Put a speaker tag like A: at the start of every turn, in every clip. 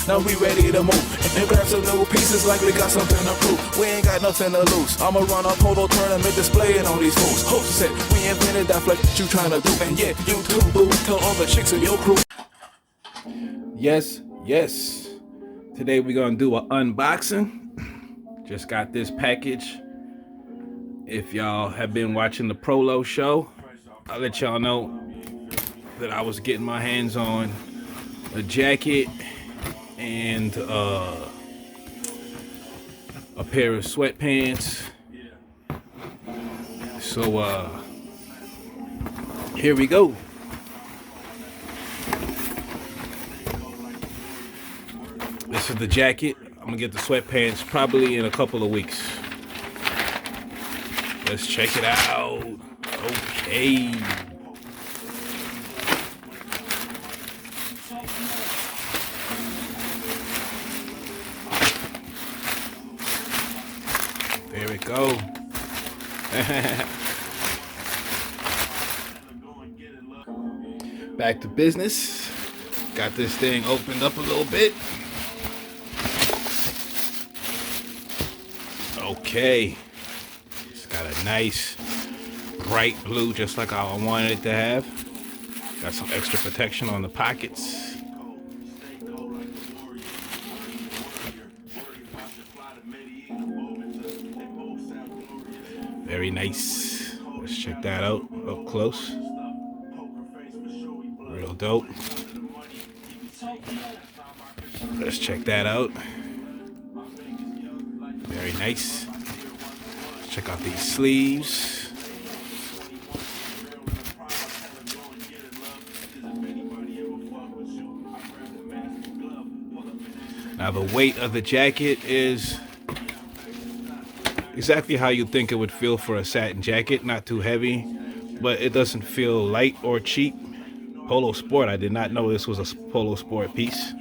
A: now we ready to move. And grab some new pieces like we got something to prove. We ain't got nothing to lose. I'ma run a polo tournament displaying on these fools. Hope said we invented that flex that you tryna do. And yeah, you too, boo. Tell all the chicks in your crew.
B: Yes, yes. Today we're gonna do an unboxing. Just got this package. If y'all have been watching the Polo show, I'll let y'all know that I was getting my hands on a jacket and a pair of sweatpants. So here we go. This is the jacket. I'm gonna get the sweatpants probably in a couple of weeks. Let's check it out. Okay. There we go. Back to business. Got this thing opened up a little bit. Okay. It's got a nice bright blue, just like I wanted it to have. Got some extra protection on the pockets. Very nice. Let's check that out up close. Real dope. Let's check that out. Very nice. Let's check out these sleeves. Now the weight of the jacket is exactly how you think it would feel for a satin jacket. Not too heavy, but it doesn't feel light or cheap. Polo Sport, I did not know this was a Polo Sport piece.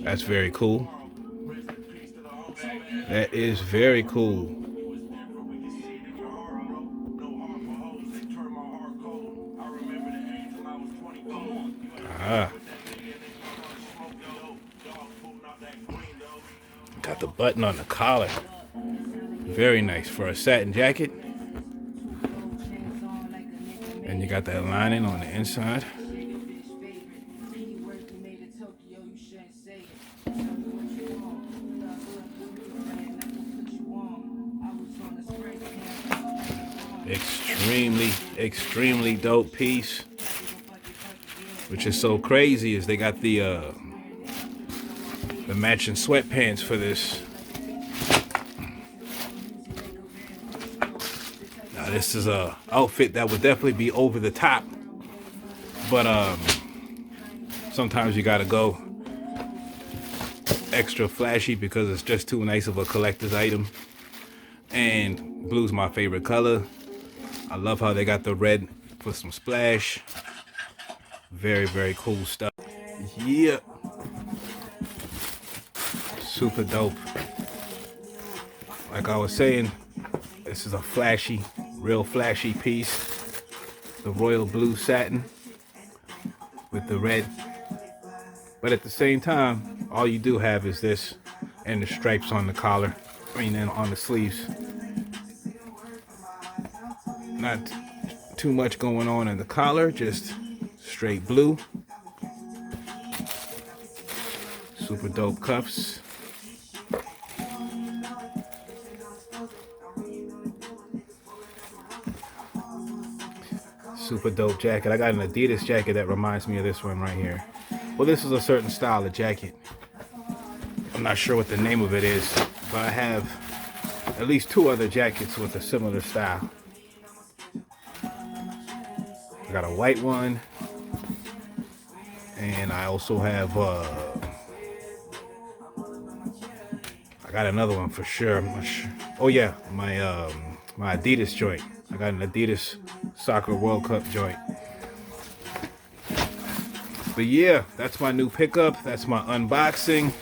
B: That's very cool. That is very cool. Got the button on the collar. Very nice for a satin jacket. And you got that lining on the inside. Extremely dope piece. Which is so crazy is they got the matching sweatpants for this. Now this is a outfit that would definitely be over the top, but sometimes you gotta go extra flashy because it's just too nice of a collector's item. And blue's my favorite color. I love how they got the red for some splash. Very cool stuff. Yeah. Super dope. Like I was saying, this is a flashy, real flashy piece. The royal blue satin with the red. But at the same time, all you do have is this and the stripes on the collar. And on the sleeves. Not too much going on in the collar, just straight blue. Super dope cuffs. Super dope jacket. I got an Adidas jacket that reminds me of this one right here. Well, this is a certain style of jacket. I'm not sure what the name of it is, but I have at least 2 other jackets with a similar style. I got a white one, and I also have I got another one for sure. I'm not sure. Oh yeah, my Adidas joint. I got an Adidas Soccer World Cup joint. But yeah, that's my new pickup. That's my unboxing.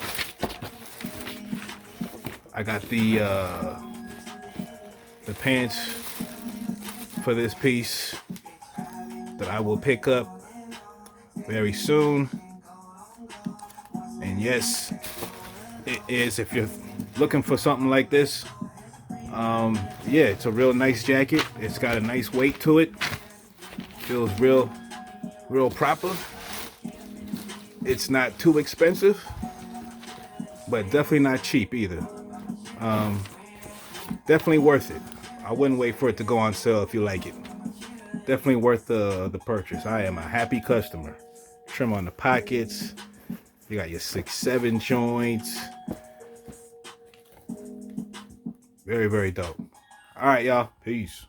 B: I got the pants for this piece that I will pick up very soon. And yes, it is. If you're looking for something like this, yeah, it's a real nice jacket. It's got a nice weight to it. Feels real proper. It's not too expensive, but definitely not cheap either. Definitely worth it. I wouldn't wait for it to go on sale if you like it. Definitely worth the purchase. I am a happy customer. Trim on the pockets. You got your 6-7 joints. Very, very dope. All right, y'all. Peace.